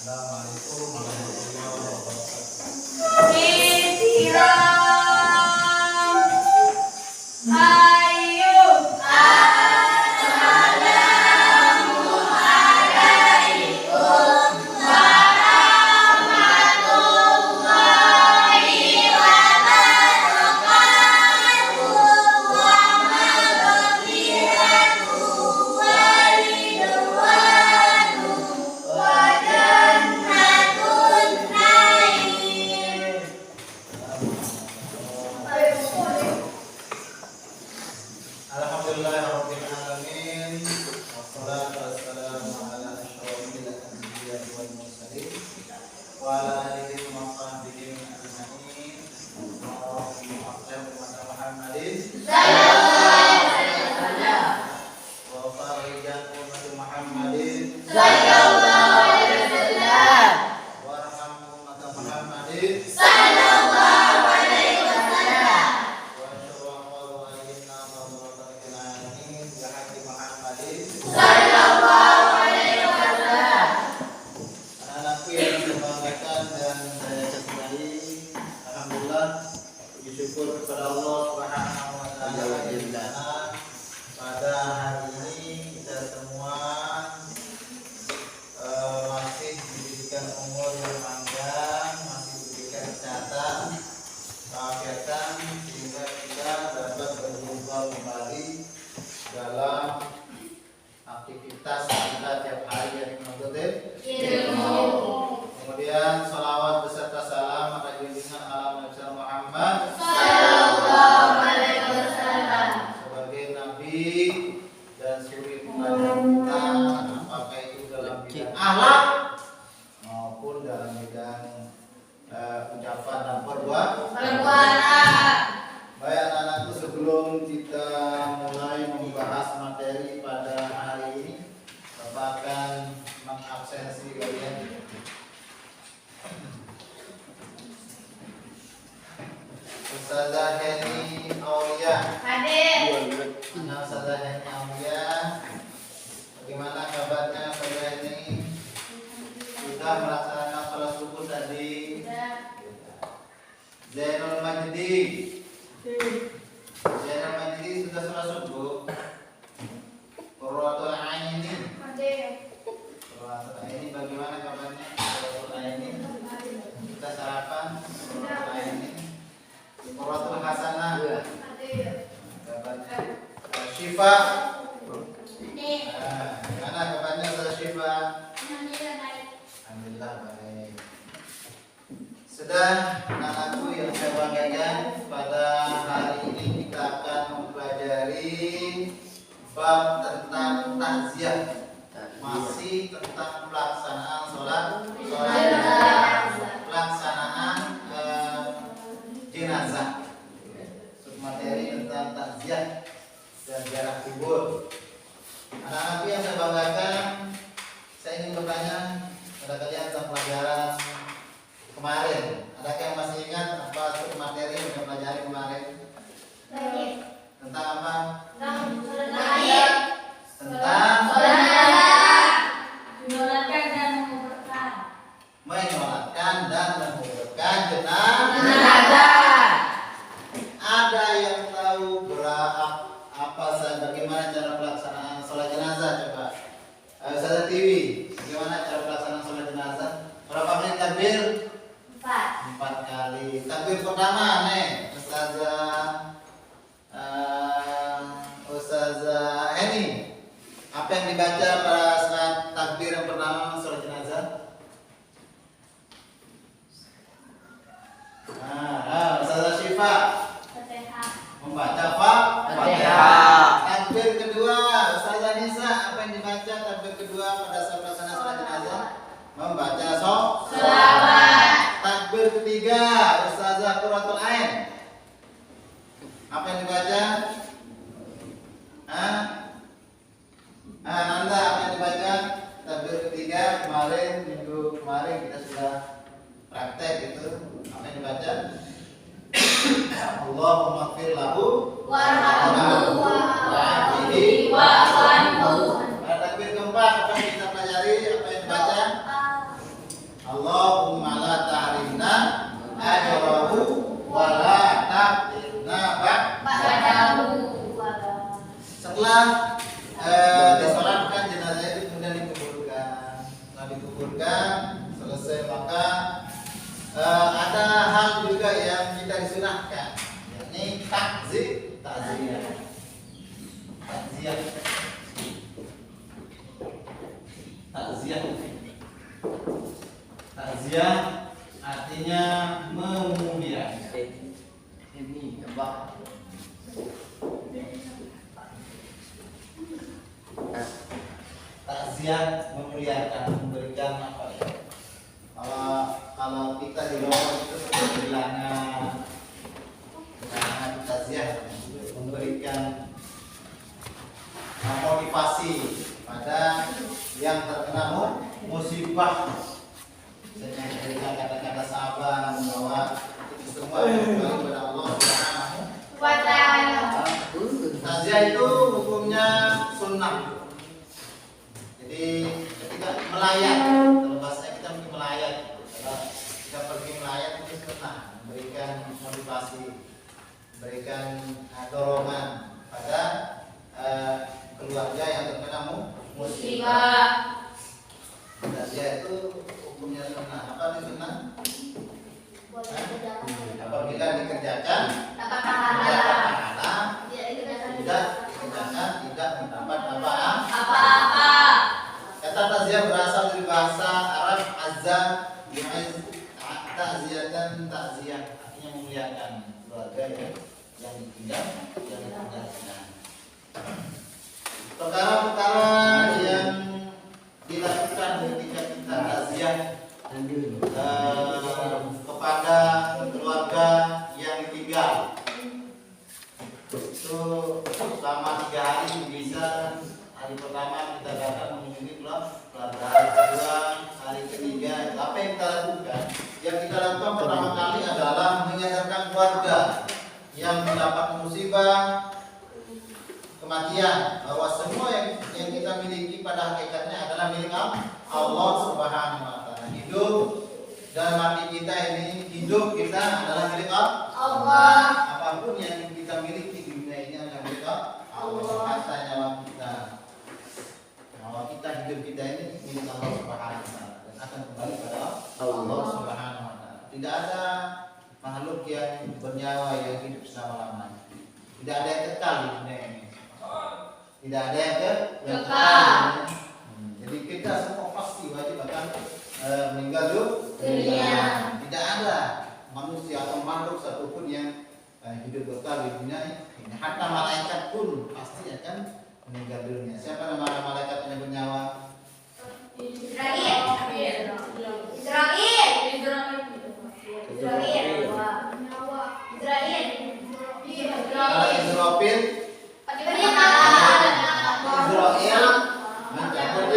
Assalamualaikum warahmatullahi wabarakatuh. Bersyukur kepada Allah Subhanahu wa taala pada hari ini kita semua masih diberikan umur yang panjang, masih diberikan kesehatan, kegiatan sehingga kita dapat berjumpa kembali dalam aktivitas kita tiap hari yang menuntut ilmu. Kemudian salawat beserta salam atas junjungan alam Nabi Muhammad sallallahu alaihi wasallam sebagai nabi dan suri teladan kita, apakah itu dalam bidang akhlak maupun dalam bidang ucapan dan perbuatan. Baik anak-anakku, sebelum kita mulai membahas materi pada hari ini, Bapak akan mengabsensi kalian. Ustazah Heni Aulia. Hadir. Mana Ustazah Heni Aulia? Bagaimana kabarnya Ustazah Heni? Sudah melaksanakan sholat subuh tadi? Zainul Majdi. Zainul Majdi sudah sholat subuh? Qurratul Aini. Hadir. Qurratul Aini bagaimana kabarnya? Qurratul Aini. Kita sarapan? Qurratul Aini. Qurratul Hasanah. Syifa. Gimana kabarnya Ustaz Syifa? Alhamdulillah baik. Sudah anak-anakku yang saya banggakan, pada hari ini kita akan mempelajari bab tentang takziah, masih tentang pelaksanaan sholat pelaksanaan jenazah. Materi tentang takziah dan ziarah kubur. Anak-anak yang saya banggakan, saya ingin bertanya pada kalian tentang pelajaran kemarin. Adakah yang masih ingat apa materi yang kita pelajari kemarin? Tentang apa? Tentang menyolatkan dan menguburkan jenazah. Ada yang tahu bagaimana cara pelaksanaan sholat jenazah? Coba Ustazah Tiwi, bagaimana cara pelaksanaan sholat jenazah? Berapa menit takbir? 4 kali. Takbir pertama nih Ustazah Eni, apa yang dibaca pada saat takbir yang pertama sholat jenazah? Ustazah Syifa membaca Fatihah. Takbir kedua Ustazah Nisa, apa yang dibaca takbir kedua pada saat pelaksanaan sholat jenazah? Membaca sholawat. Takbir ketiga Ustazah Qurratul Ain, apa yang dibaca? Nanda, apa yang dibaca? Takbir ketiga minggu kemarin kita sudah praktek itu. Apa yang dibaca? Allahumma ighfir lahu warhamhu wa'afihi wa'fu anhu. Pada takbir keempat apa yang kita pelajari? Apa yang dibaca? kuburkan, selesai maka ada hal juga yang kita disunahkan, yakni takziah. Takziah artinya memuliakan. Ini apa? Takziah memuliakan, memberikan apa ya? Kalau kita di luar itu bilangnya takziah, memberikan motivasi pada yang terkena musibah. Misalnya memberikan kata-kata sabar bahwa itu semua kembali kepada Allah Subhanahu wa Ta'ala. Takziah itu hukumnya sunnah. Jadi ketika melayat, kalau bahasa kita mungkin melayat, kalau kita pergi melayat itu sunnah, memberikan motivasi, memberikan dorongan pada keluarga yang terkena musibah. Takziah itu hukumnya sunnah. Apa itu sunnah? Apabila dikerjakan dapat pahala, tidak dikerjakan tidak mendapat apa-apa. Kata takziah berasal dari bahasa Arab azza, takziatan takziah, artinya memuliakan keluarga yang ditinggal, yang ditinggalkan. Perkara-perkara yang dilakukan ketika kita takziah kepada keluarga yang ditinggal itu selama 3 hari bisa. Hari pertama kita datang mengunjungi keluarga, hari kedua, hari ketiga. Apa yang kita lakukan? Yang kita lakukan pertama kali adalah menyadarkan keluarga yang mendapat musibah kematian bahwa semua yang kita miliki pada hakikatnya adalah milik Allah Subhanahu wa Ta'ala. Hidup dan mati kita ini, hidup kita adalah milik Allah. Apapun yang kita miliki di dunia ini adalah milik Allah. Kata nyawa kita, hidup kita ini milik Allah Subhanahu wa Ta'ala dan akan kembali pada Allah Subhanahu wa Ta'ala. Tidak ada makhluk yang bernyawa yang hidup selama-lamanya. Tidak ada yang kekal di dunia ini. Tidak ada yang kekal. Jadi kita semua pasti wajib akan meninggal dunia. Tidak ada manusia atau makhluk satupun yang hidup kekal di dunia ini. Hatta malaikat pun pasti akan meninggal dunia. Siapa nama malaikat yang bernyawa? Israel. Kalau Israfil mencabut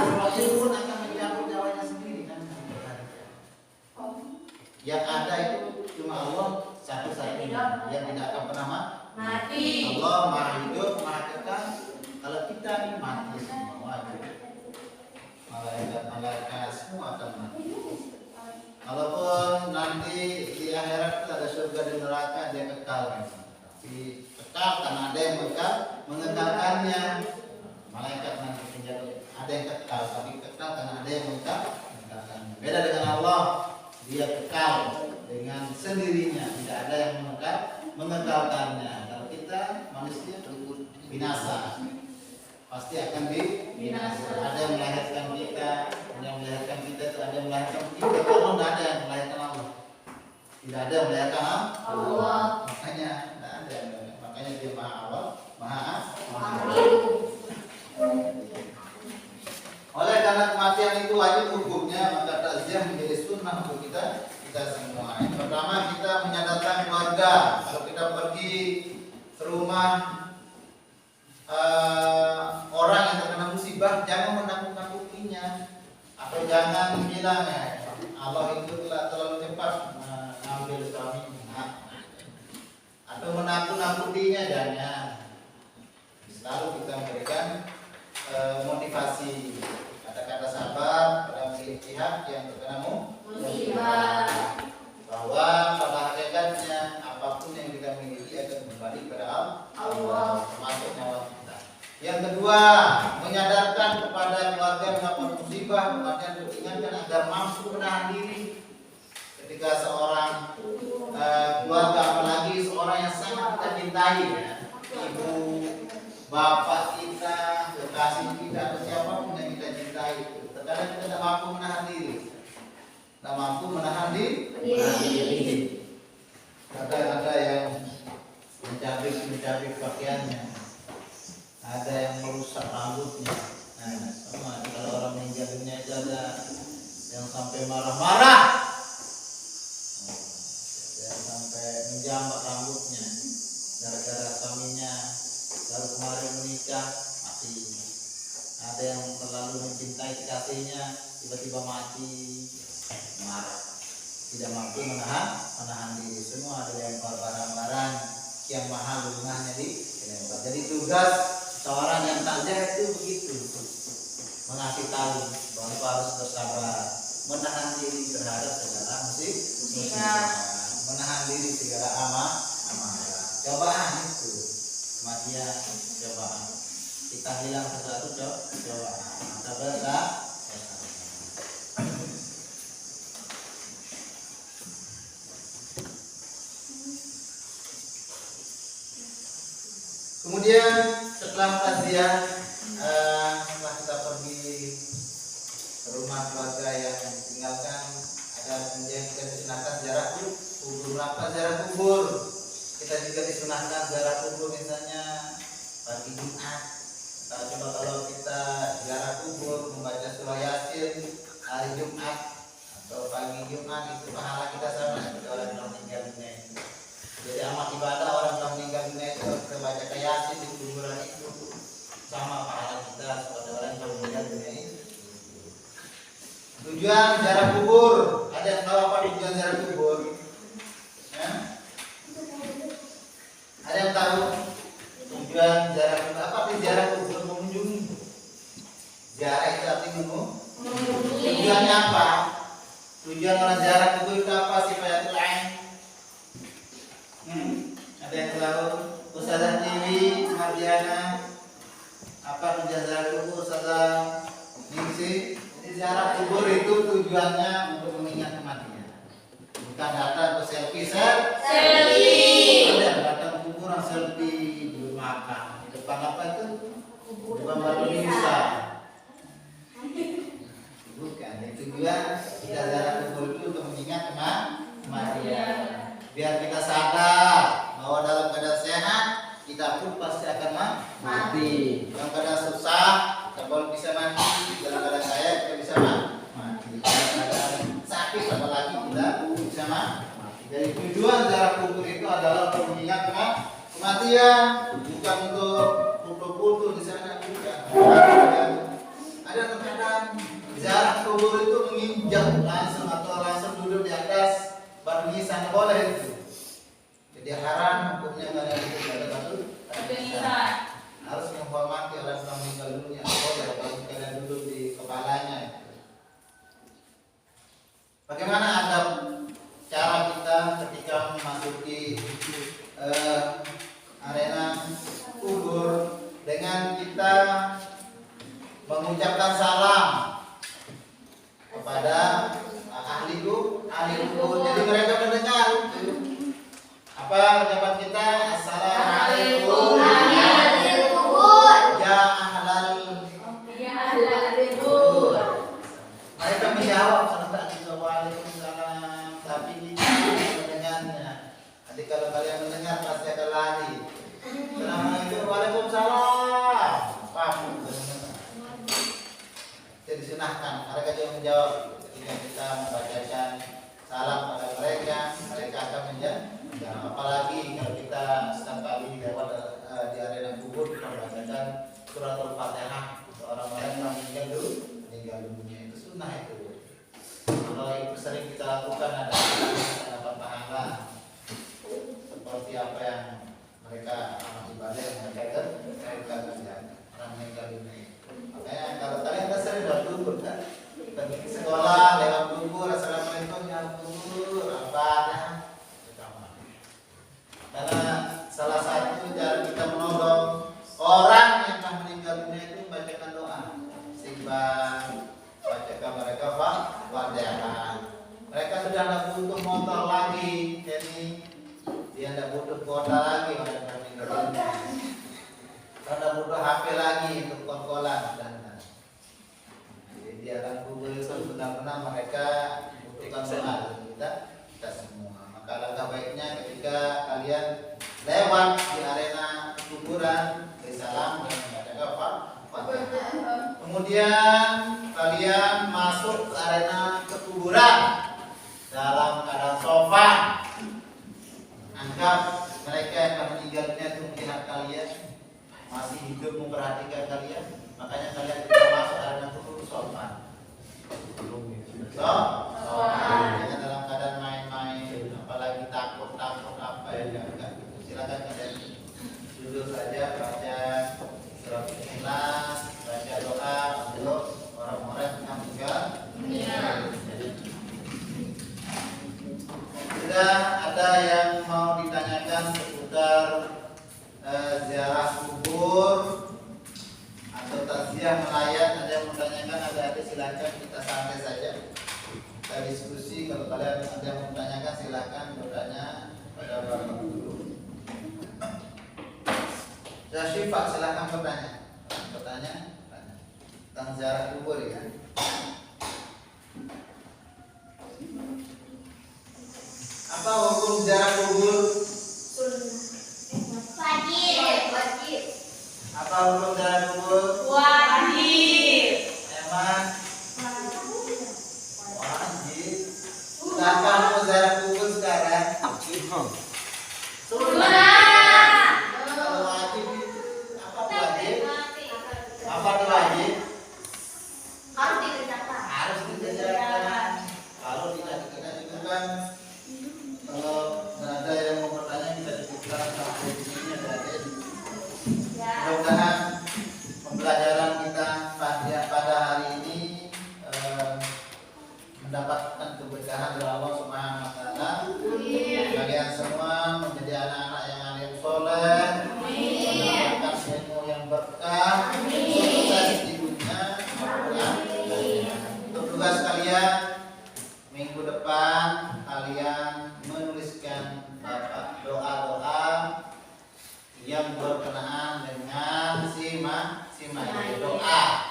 Israfil pun akan mencabut nyawanya sendiri kan. Yang ada itu cuma Allah satu-satunya yang tidak akan pernah mati. Allah maha hidup, maha kekal. Kalau kita ini mati semua wajib. Malaikat semua akan mati. Kalaupun nanti di akhirat ada surga dan neraka, dia kekal. Kekal karena ada yang mengekalkannya. Malaikat nanti menjadi ada yang kekal, tapi kekal karena ada yang mengekalkannya. Beda dengan Allah, dia kekal dengan sendirinya, tidak ada yang mengekalkannya. Kalau kita manusia binasa, pasti akan binasa. Ada yang melahirkan kita, ada yang melahirkan kita, ada yang melahirkan kita. Kalau tidak ada yang melahirkan Allah, tidak ada yang melahirkan Allah. Makanya tidak ada. Makanya dia maha awal, maha akhir. Oleh karena kematian itu wajib hukumnya, maka takziah menjadi sunnah untuk kita semua. Yang pertama, kita menyadarkan keluarga. Kalau kita pergi ke rumah orang yang terkena musibah, jangan menakut-nakutinya atau jangan bilang Allah itu telah terlalu cepat mengambil suami atau menakut-nakutinya. Jangan. Selalu kita memberikan motivasi, kata-kata sabar pada pihak yang terkena musibah, bahwa pada hakikatnya apapun yang kita miliki akan kembali kepada Allah, termasuk nyawa kita. Yang kedua, menyadarkan kepada keluarga yang mendapat musibah musibah, artinya diingatkan agar mampu menahan diri ketika seorang keluarga, apalagi seorang yang sangat kita cintai, ya. Ibu, bapak kita, kekasih kita, atau siapapun yang kita cintai, terkadang kita tidak mampu menahan diri, tidak mampu menahan diri. Ada yang mencabik pakaiannya, ada yang merusak rambutnya. Nah, sama kalau orang meninggal dunia itu ada yang sampai marah-marah, yang sampai menjambak rambutnya gara-gara suaminya baru kemarin menikah mati. Ada yang terlalu mencintai kekasihnya tiba-tiba mati, marah, tidak mampu menahan diri. Semua ada yang barang-barang yang mahal rumahnya dilempar. Jadi tugas seorang yang takziah itu begitu, mengasih tahu bahwa harus bersabar, menahan diri terhadap segala musibah, menahan diri segala amarah. Cobaan itu kematian, cobaan. Kita hilang sesuatu cobaan, maka bersabar. Kemudian setelah takziah, setelah kita pergi ke rumah keluarga yang ditinggalkan, ada kemudian kita disunahkan ziarah kubur. Apa ziarah kubur? Kita juga disunahkan ziarah kubur, misalnya pagi Jumat. Coba kalau kita ziarah kubur membaca surah Yasin hari Jumat atau pagi Jumat, itu pahala kita sama seperti orang yang meninggal dunia. Jadi amat ibadah orang yang meninggal dunia itu kita baca Yasin di kuburan itu sama pahala kita seperti orang yang meninggal dunia itu. Tujuan ziarah kubur, ada yang tahu apa tujuan ziarah kubur? Ya? Ada yang tahu tujuan ziarah kubur? Apa arti ziarah kubur? Mengunjungi. Ziarah itu artinya mengunjungi. Tujuannya apa? Tujuan orang ziarah kubur itu apa? Sifatul ain. Ada yang tahu? Ustazah Tiwi, Mardiana, apa tujuan ziarah kubur? Ustazah Ningsi. Jadi ziarah kubur itu tujuannya untuk mengingat kematian, bukan datang ke selfie. Ada datang kuburan selfie belum makan di depan apa itu? Depan batu nisan. Bukan. Tujuan kita ziarah kubur itu untuk mengingat kematian. Biar kita sadar bahwa dalam keadaan sehat kita pun pasti akan mati. Dalam keadaan susah kita baru bisa mati. Dalam keadaan kaya kita bisa mati. Dalam keadaan sakit apalagi kita bisa mati. Jadi tujuan ziarah kubur itu adalah untuk mengingat kematian, bukan untuk foto-foto di sana, bukan. Ada terkadang ziarah kubur itu menginjak langsung atau langsung duduk di atas batu nisan, boleh itu. Jadi haram hukumnya pada batu nisan. Harus menghormati orang yang meninggal dunia. Boleh kalau kalian duduk di kepalanya. Bagaimana adab cara kita ketika memasuki arena kubur? Dengan kita mengucapkan salam kepada ahli kubur. Jadi mereka mendengar apa ucapan kita? Assalamualaikum ya ahlal kubur. Mereka menjawab Waalaikumsalam, tapi mendengarnya. Nanti kalau kalian mendengar pasti akan lari. Assalamualaikum, waalaikumsalam. Paham? Jadi disunahkan mereka juga menjawab ketika kita membacakan salam pada mereka, mereka akan menjawab. Apalagi kalau kita setiap kali lewat di arena kubur kita membacakan surat Al-Fatihah untuk orang-orang yang meninggal dunia, itu sunnah itu. Kalau itu sering kita lakukan ada dapat pahala seperti apa yang mereka amal ibadah yang mereka kerjakan orang meninggal dunia. Makanya kalau kalian sering lewat kubur kan, pergi ke sekolah lewat kubur, assalamualaikum ya kubur, apa karena salah satu cara kita menolong orang yang telah meninggal dunia itu membacakan doa, istighfar, baca mereka Fatihah. Mereka sudah tidak butuh motor lagi, jadi dia tidak butuh kuota lagi orang Indonesia. Tidak butuh HP lagi untuk kol-kolan dan jadi di alam kubur itu benar-benar mereka butuhkan doa kita semua. Maka langkah baiknya ketika kalian lewat di arena kuburan, beri salam dan membaca Fatihah. Kemudian kalian masuk ke arena kuburan dalam keadaan sopan. Anggap mereka yang akan meninggalnya itu melihat kalian masih hidup, memperhatikan kalian, makanya kalian bisa masuk arena kubur sopan. Jangan dalam keadaan main-main, apalagi takut apa ya, enggak. Silakan kalian duduk saja, baca surat Ikhlas, baca doa untuk orang-orang yang meninggal. Sudah ada yang mau ditanyakan seputar ziarah kubur atau takziah melayat? Ada yang menanyakan, ada silakan, kita santai saja, kita diskusi. Kalau kalian ada yang menanyakan silakan bertanya pada Bapak Guru. Syifa, silakan bertanya tentang ziarah kubur ya. Apa hukum ziarah kubur? Wajib. Apa hukum ziarah kubur? Wajib. Emang? Wajib. Kenapa mau ziarah kubur sekarang? Sunnah. Kalau wajib itu apa wajib? Apa itu wajib? Harus dikerjakan. Kalau tidak dikerjakan itu kan, kalau ada yang mau bertanya kita cukupkan sampai di sini ada. Mudah-mudahan pembelajaran kita pada hari ini mendapatkan keberkahan dari Allah Subhanahu wa taala. Kalian semua menjadi anak-anak yang alim soleh, mendapatkan ilmu yang berkah, sukses di dunia maupun akhirat. Untuk tugas kalian minggu depan, kalian menuliskan doa-doa yang berkenaan dengan si doa.